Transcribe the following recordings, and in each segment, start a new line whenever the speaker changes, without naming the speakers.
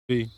3,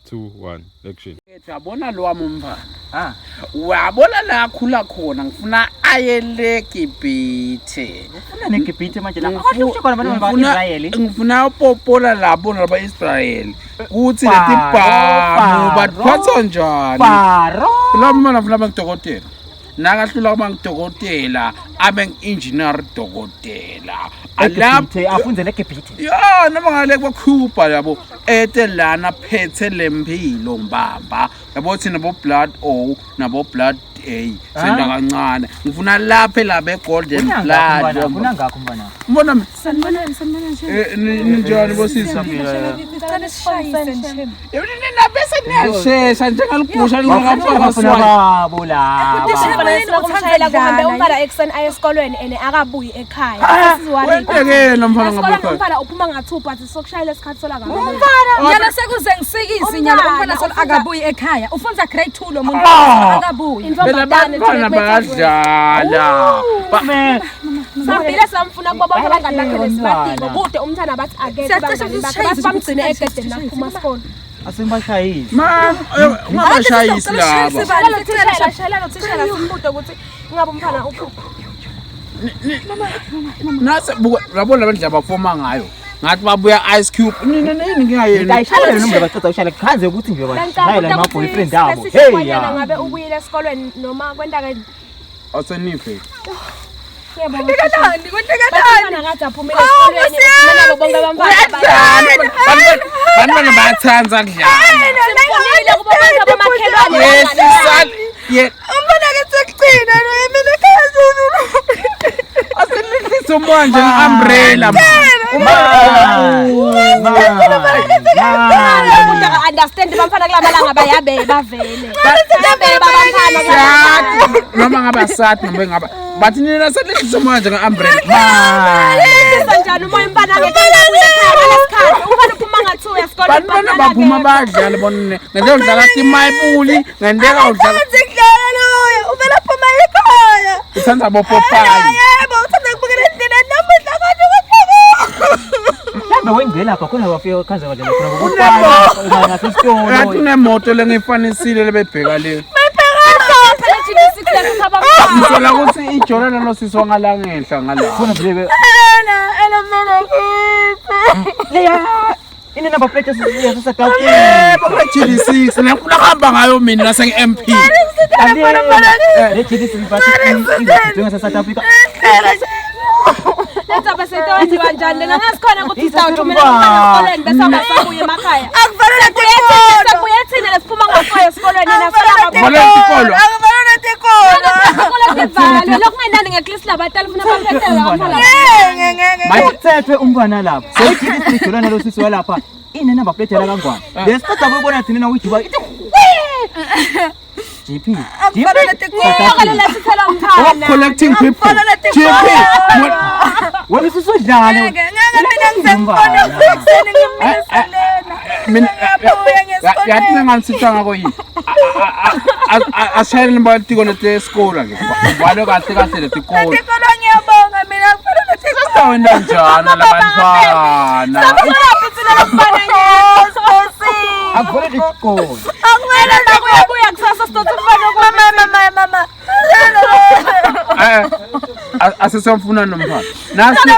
2, 1, action.
Yabona lo wami umfana. Uyabona la akhula khona ngifuna ayele eGibhithe.
Ufuna neGibhithe manje la. Akasho kusho khona abantu baIsrael.
Ngifuna upopola labo nabaIsrael. Kuthi leti bhamu bathwatha njani?
Faro.
La mama ngifuna bangidokotela. Nakahlula kuba ngidokotela, abe ngi-engineer dokotela.
Alapha afundzele eGibhithe.
Ya, noma ngale kwaKuba yabo etelana phethe lempilo mbamba. Yabo thina bo blood O nabo blood A. Senda kancane. Ngifuna lapha labe golden blood.
Ufuna ngakho mbana.
Mbona
sanibona nje.
Ninjani bosisi?
Ngicela sishayise nje.
Yini nabese niyashesha njengaligusha lingakafaka
Ufuna babo la.
Uthanda kuhambe umfana ekseni aye esikolweni ene akabuyi ekhaya.
Wenzekela mfana
ngabe umfana uphuma nga2 but sokushayela isikhathi sola ngabe.
Nyalo sekuze ngisikisi nyalo umfana sola akabuyi ekhaya. Ufunza grade 2 lo muntu akabuyi.
Abantwana bayadlala.
Sambile samfuna kuba bonke abangani bakhe lesibadingo kude umntana bathi akekho bangani bakhe bamgcine egedeni laphuma esikole.
Asimbashayisi.
Man, ungabashayisi labo.
Shayela nothishela simbude ukuthi ngabe umfana uphupha.
Nase yabona labendlela bafoma ngayo. Ngathi babuya Ice Cube. Nini ngingayeni.
Ayishayela noma baqeda ushayela khanze ukuthi nje bashayela nama boyfriend yabo. Hey ya.
Ngabe ubuyile esikolweni noma kwenta ke
Awusenife.
yebo.
Ndikanani
Bafana ngathi aphumile esikolweni kumele bonke abantwana.
Bantwana bayathanza kudlala.
Sifunile kuba bonke abamakhelwane.
Yes, son. Yeah.
Umbona ke sekugcina lo yemile phezulu.
Asilithisa manje umbrella.
Umuntu understand bamfana kulamalanga bayabe bavele. Bayabe babafana.
Noma ngaba sathi noma ngaba bathi nina selithisa manje ngeumbrella.
Kanjani umoya impana ngekhaya lesikhathi umfana uphuma nga2 esikolweni.
Bantwana baphuma badlala bonne. Ngeke udlala timayibuli, ngeke udlala.
Sekudlala loyo. Uvela phuma ekhaya.
Uthanza bopopayi.
Yebo, uthanda ukubukela indlela namuhla kanti
Mhlambe wengena lapha khona wafika khanze badlala khona ngasesitolo.
Yathi unemoto lengifanisile lebebheka le. Ngicela ukuthi ijolana nosisi ngala ngehla ngala.
Khona vele
ela mina kithi.
leya ine number plate sasatawuke.
Bakuchili 6 ngifuna kuhamba ngayo mina nase ngeMP.
Le chili siphathi izinto South Africa.
Letha bese tonti kanjani lena ngasikhona ukuthi sawuthumela umntwana esikolweni bese angasabuye emakhaya.
Akufanele tikolo.
Sabuye thina lesiphuma ngakhaya esikolweni nafika
Vale isikolo.
Akufanele tikolo.
isikole sivalwe lokungenani ngeclass labatali ufuna baphethele abantwana.
Mayithethwe umntwana lapha. Sesithi sijolana lo sisi walapha. Ine number plate la kangwane. Lesiceda ukubona thina uyijuba ithi GP.
Akufanele tikolo.
Ngokalele sithela umthana.
Collecting people. GP.
Wena usudlala.
Ngeke mina ngizembona ukuseni ngimiselena.
Mina yathi ngangisitha ngako yini. Ashayela imbatiko lesikole nje. Vale kahle lesikole.
Tikolo ngiyabonga mina akufanele tikolo.
Sawena njani labantwana.
Akufanele tikolo.
Akufanele bakuya kusasa sizothi umfana
Mama.
Asesiyamfuna nomfana. Nasi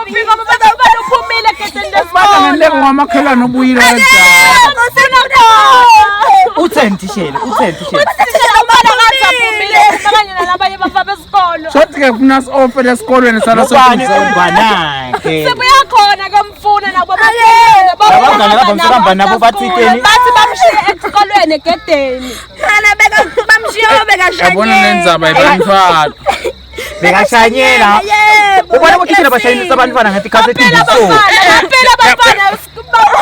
Bika mabasa uphumile gedeni
baba ngeke ngamakhelana ubuyile kanjani.
Utheni tishela.
Shothi ke funa offer esikolweni sala
Ngwanake.
Sibuya khona kamfuna nabo baphela
Abangani abamsakamba nabo bathikeni.
bathi bamshiye esikolweni egedeni.
Bamshiya bekashanyela.
yabona lenzaba ibantwana.
Bekashanyela. Ubona ukuthi thina bashayinisa abantwana ngathi khaze TV show.
Abafana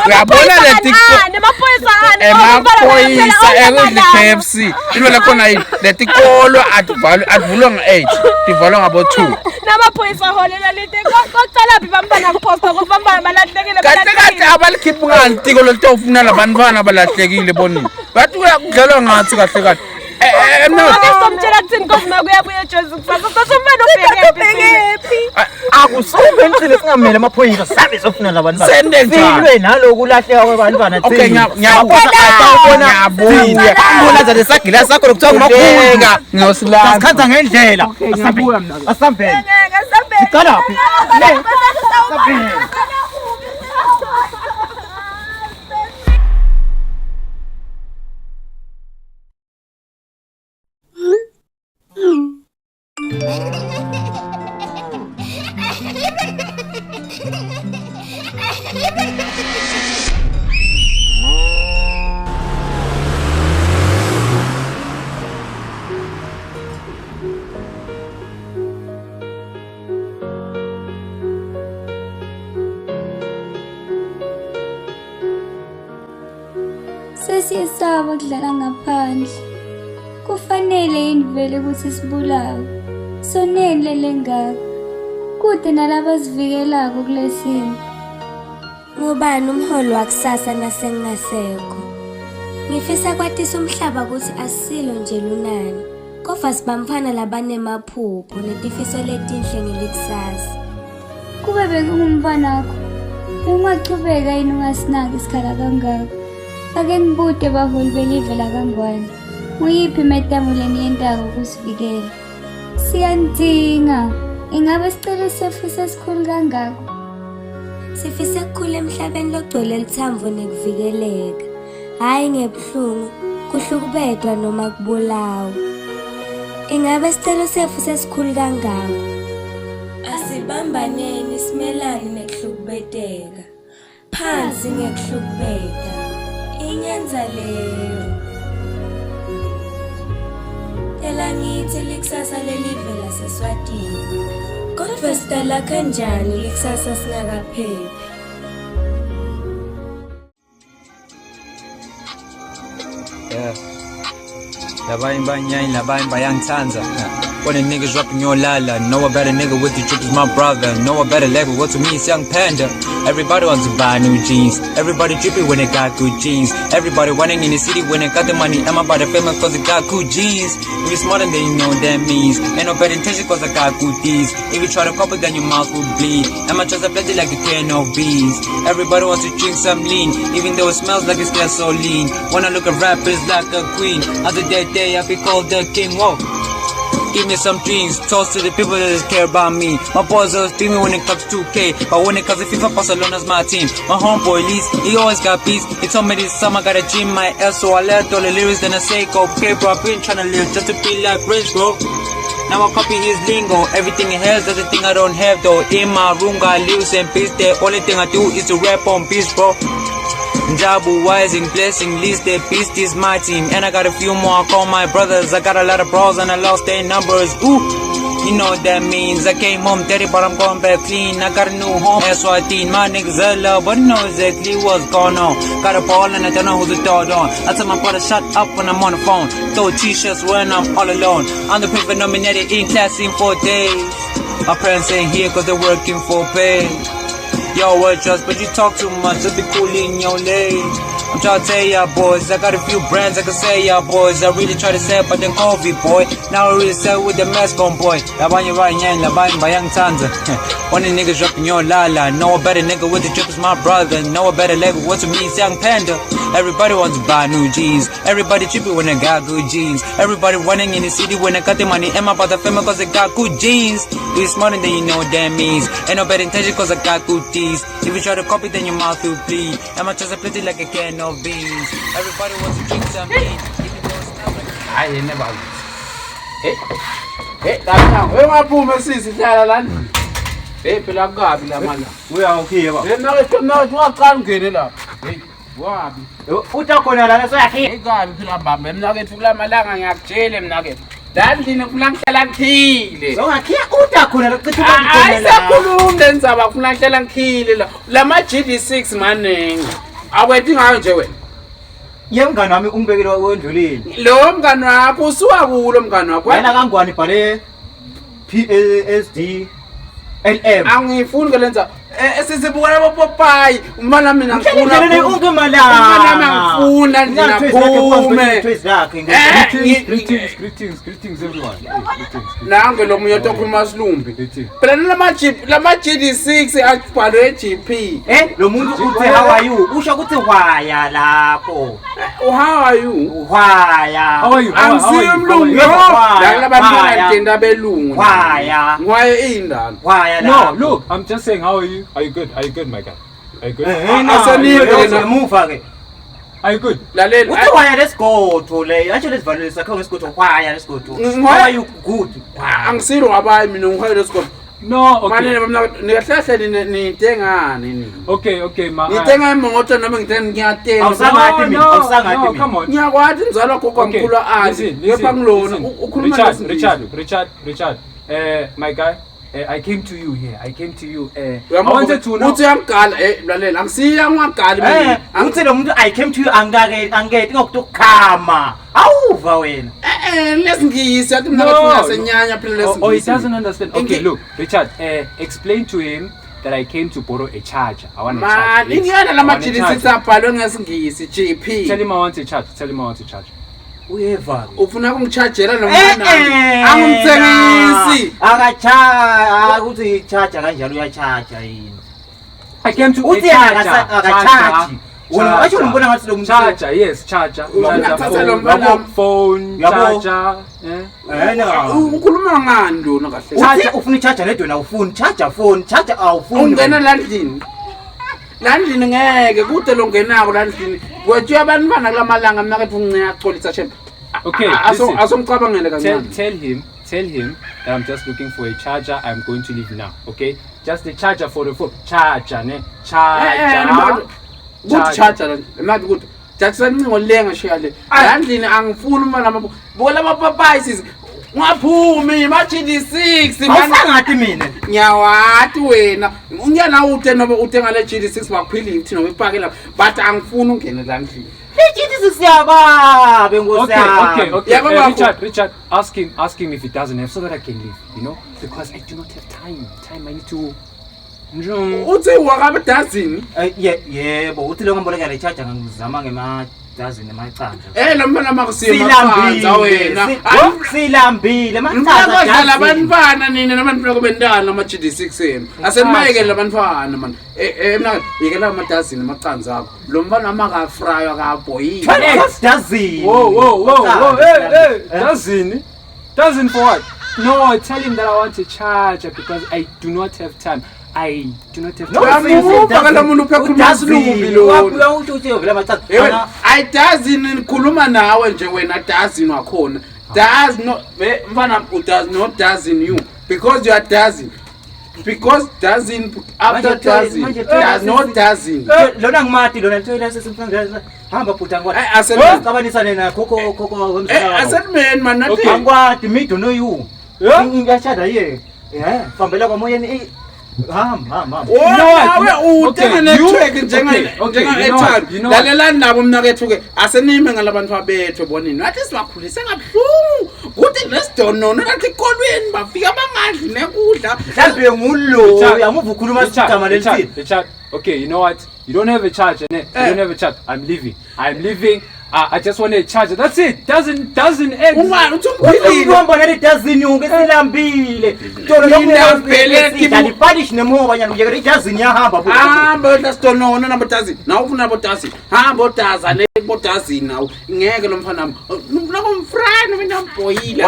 Uyabona le TikTok
emaphoyisa
emaphoyisa ekudla KFC ilwela khona yini le tikolo advulwa nge8 divalwa ngabo 2
namaphoyisa holela lite kokucala phi bambana kuposta ukuthi bambana balahlekile
kahle abalikhiphi ngani tikolo litofuna labantwana balahlekile bonini bathi kudlalwa ngathi kahle
Ake somtshela ukuthini because makuyabuya eJozi kusasa sasomfana ubhekephi
Akusumbe emthini singamele amaphoyisa sabe sofuna labantu
Sende njani?
Silwe nalo kulahleka kwabantwana
Okay ngiyabona ngibona nje lesagila sakho lokuthiwa ngumakhulu ngiyosilanda
Sikhatha ngendlela asambeni Siqalaphi
Sesiyesaba ukudlala ngaphandle. Kufanele yini vele ukuthi sibulawe? Sonele lengaka. Kude nalabo sivikelako kulesimo.
Ngubani umholi wakusasa nasengasekho? Ngifisa kwatisa umhlaba ukuthi asilo nje lunani. Kodwa sibamfana labanemaphupho netifiso letinhle ngelikusasa.
Kube bekungumfanakho. Ungachubeka yini ungasinaki isikhala kangaka? Ake ngibude baholi belive la kaNgwane. Uyiphi imetamu leniyentako ukusivikela? Siyandinga. Ingabe sicela sefusa esikhulu kangako?
Sifise kukhula emhlabeni logcwele lithambo nekuvikeleka. Hayi ngebuhlungu, kuhlukubedwa noma kubulawa. Ingabe sicela sefusa esikhulu kangako? Asibambaneni simelane nekuhlukubeteka. Phansi ngekuhlukubeta. Inyenza leyo. Ela ngithi likusasa lelive laseSwatini. Kodwa sidala kanjani likusasa singakaphephi?
Labayin banyayin, labayin bayang tanza. When a niggas rapping your lala, know a better nigga with the drip is my brother. Know a better label, what to me is Young Panda. Everybody wants to buy new jeans. Everybody dripping when they got good jeans. Everybody running in the city when they got the money. I'm about to famous cause they got good jeans. If you smarter than you know what that means. Ain't no better intention cause I got good deeds. If you try to copy then your mouth will bleed. And my trust are plenty like a can of bees. Everybody wants to drink some lean, even though it smells like it's gasoline. When I look at rappers like a queen, other day I be called the king. Whoa. Give me some dreams, toast to the people that just care about me. My boys always beat me when it comes to 2K, but when it comes to FIFA, Barcelona's my team. My homeboy Leeds, he always got peace. He told me this summer I gotta gym my ass, so I left all the lyrics, then I say, okay bro, I've been tryna live just to be like Rich bro. Now I copy his lingo, everything he has, that's the thing I don't have though. In my room, got lyrics and beats there, only thing I do is to rap on beats bro. Jabu Wising, blessing, least their beast is my team. And I got a few more, I call my brothers. I got a lot of bros and I lost their numbers. Ooh, you know what that means. I came home dirty, but I'm going back clean. I got a new home, that's what I think. My niggas are love, but I know exactly what's going on. Got a ball and I don't know who's the dog on. I tell my brother shut up when I'm on the phone. Throw t-shirts when I'm all alone. I'm the paper nominated in class in 4 days. My parents ain't here cause they're working for pay. Yo, what trust, but you talk too much, just be cool in your lane. I'm trying to tell y'all boys, I got a few brands I can say y'all boys. I really try to say it, but then coffee boy. Now I really sell with the mask on boy. Labayin right yan, labayin bayang tanza. One of the niggas dropping your lala. Know a better nigga with the drip is my brother. Know a better label, what to me is Young Panda. Everybody wants to buy new jeans. Everybody tripping when they got good jeans. Everybody running in the city when they got the money. And my brother famous cause they got good jeans. You smarter than you know what that means. Ain't no better intention cause I got good teeth. If you try to copy then your mouth will bleed. And my chest are plenty like a can of beans. Everybody wants to drink some lean. Even though it's not like
hayi never lapha wengaphuma sisi hlala lana phela kukabi la manje
Uyawukhiye baba.
nathi waqala ungene lapha wabi
Utakhona lana soyakhiya.
ekabi phela mbambe mina kethu kulamalanga ngiyakutshela mina kethu landini kulangihlala ngikhile
Songakhiya utakhona la qithi
ayisakhulumi lenzaba kufuna ngihlala ngikhile lama GD6 maningi awethu ngayo nje wena
Yemngani wami ungibekele wendlulini.
lo mngani wakho usuka kulo mngani wakho
Wena kaNgwane ibhale PSD LM.
angifuni ke lenza Sisibukela bopopayi umama mina ngifuna ngifuna ndinaphume
Greetings everyone.
nange lo munye okhuluma isilumbi phela lama GD6 akubhalwe GP
lo muntu uthi how are you usho ukuthi whaya lapho
how are you
whaya
angisiyo umlungu labantu bagenda belungu
whaya
ngwaye indaba
whaya
No, look, I'm just saying, how are you? Are you good? Are you good, my guy? Are you good? Are you good?
lalela
uthi whaya let's go to le actually let's value sakho let's go to whaya let's go to how are you good
angisiro wabayi mina ngihole lesikole
No, okay.
manene bamna niyahlahle nitengani ni
Okay, ma.
nitenga imoto noma ngithenga ngiyatenga
awusangathi mina awusangathi
No,
mina
come on.
ngiyakwathi mzala gogo
Okay,
mkhulu azi ngepha ngilona ukhuluma
Richard, my guy, I came to you here. I wanted to know.
uthi uyangigala lalela angisiya ngiwagali mina
uthi lo muntu I came to you angeke ngokukhama awuva wena
lesingisi athi mina ngasenyanya phela lesingisi
Oh, he doesn't understand. Okay, look, Richard, explain to him that I came to borrow a charger. I want a charger.
man ingiyana lama GD6 abhalwe ngesingisi GP
Tell him I want a charger.
uyeva
ufuna ukungichargela noma angimthengisi
ukuthi charger kanjalo uyacharger yini
I came to
uthi akacharge wena acho ngibona ngathi lo muntu
charger, yes, charger. Phone, charger.
ukhuluma ngani lona kahle
uthi ufuna i-charger ledona awufuni charger phone charger awufuni
ungena landlini ngeke kude lo ngenako landlini wethu abantwana kulamalanga mina kethu ngiyacolisa shemp
Okay,
asomcabangele kancane
tell him that I'm just looking for a charger. I'm going to leave now. Okay, just the charger for the phone. Charger, ne? Charger.
good charger manje good jakusaningo lenga shiyale landlini angifuni uma namabu bola bapapayi sisi ngaphumi ma GD6
awusangathi mina
nyawathi wena unyana ute noma utenga le GD6 bakuphili uthi noma ipake lapha but angifuni ungene landlini
iGD6 siyababe ngosiyami
Okay. Richard, ask him if he doesn't have, so that I can leave. You know, because I do not have time. I need to.
uthi wakabe dazini
yebo uthi lo ngambona le charger ngizama ngema dazini emacandla
lo mfana makusiyo mafanza wena
silambile
macandla labantwana nina nabantu bentana ama GD6 yena asenimayekele labantwana man mina yekela ama dazini amacanza akho lo mfana amakafryo akaboyi
dazini
Whoa, hey, dozen for what? No, tell him that I want a charger because I do not have time. I do not have time.
I doesn't ngikhuluma nawe nje wena doesn't wakhona does not mfana does in you because you are doesn't because doesn't after doesn't does not doesn't
lona ngimati lona lithola sesimfanga hamba phutha ngwa
asecabanisane
na khokho
asaid man
nathi angwadi me don't know you ngiyachada ye fambela kwamoyeni hamba
nawe uthenga network njenga lalela nabo mina kethu ke asenime ngalabantu abethu bonini wathi sibakhulise ngabhlungu kuthi lesidonona nathi kolweni bafika bangadli nekudla
mhlambe ngulo uyamuva ukhuluma sigama lelithi
Richard, okay, you know what? You don't have a charger, ne? You don't have a charger. I'm leaving. I just want a charger. That's it. Doesn't end.
Ungani uthi ungilile
umbona le doesn't unge silambile alipanish nemoba nyalo yeke idazini yahamba
hamba lesidonona nabo doesn't nawu ufuna nabo doesn't hamba odazane bodazini nawo ngeke lo mfana nabo mfrana mina mboyile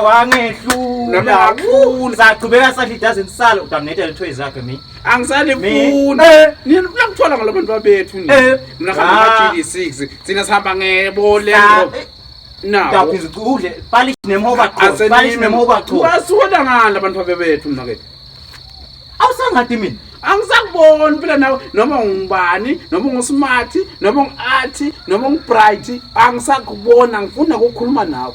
wangehlula saqhubeka sathi doesn't sala udamnethe lithoyi zakhe mina
angisalifuni nina nakuthola ngalabantu babethu nina mina khamba GD6 sina sihamba ngebole nawo
udle palish nemoba qho
basuka ngala abantu babethu mina ke
awusangathi mina
angisakuboni phela nawe noma ngubani noma ngusmart noma ngiathi noma ngibright angisakubona ngifuna ukukhuluma nawe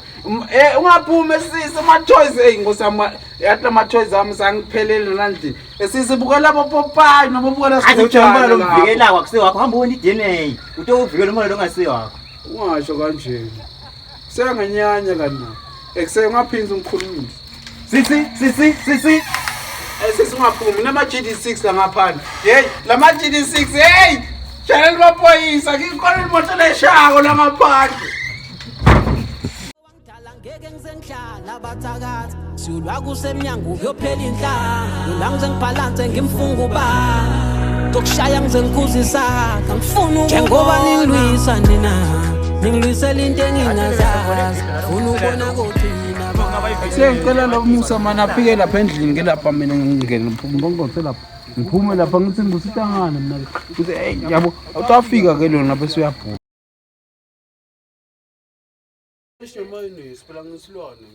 ungaphuma sisi ama choice ngosama yathi ama choice ami sangiphelele landini esisibukela bopopayi noma ubukela
sikujamba lo mvikela wakuse wakho hamba ubona iDNA utovikela umoya lo ngasiyo wakho
ungasho kanje senganyanya kana ekuse ngaphinza ngikhulumisa
sisi
Sesingaphumi nama GD6 la ngaphandle. Hey, lama GD6 hey! Shayela amaphoyisa, ngikhona imoto leshako la ngaphandle.
Ngeke ngizenhlala bathakathi silwa kusemnyango uyophela inhlanga la ngizengibhalanse ngimfunga uba ngokushaya ngizengikhuzisa ngifuna njengoba ningilwisa nina ningilwisela into engingazazi ufuna ukubona ukuthi mina
Sengicela lo Musa mana afike lapha endlini ke lapha mina ngingene ngibonke lapha ngiphume lapha ngithi ngusitangana mina uthi hey yabo awutafika ke lona bese uyabhuka Mayonnaise, phela ngisilwane.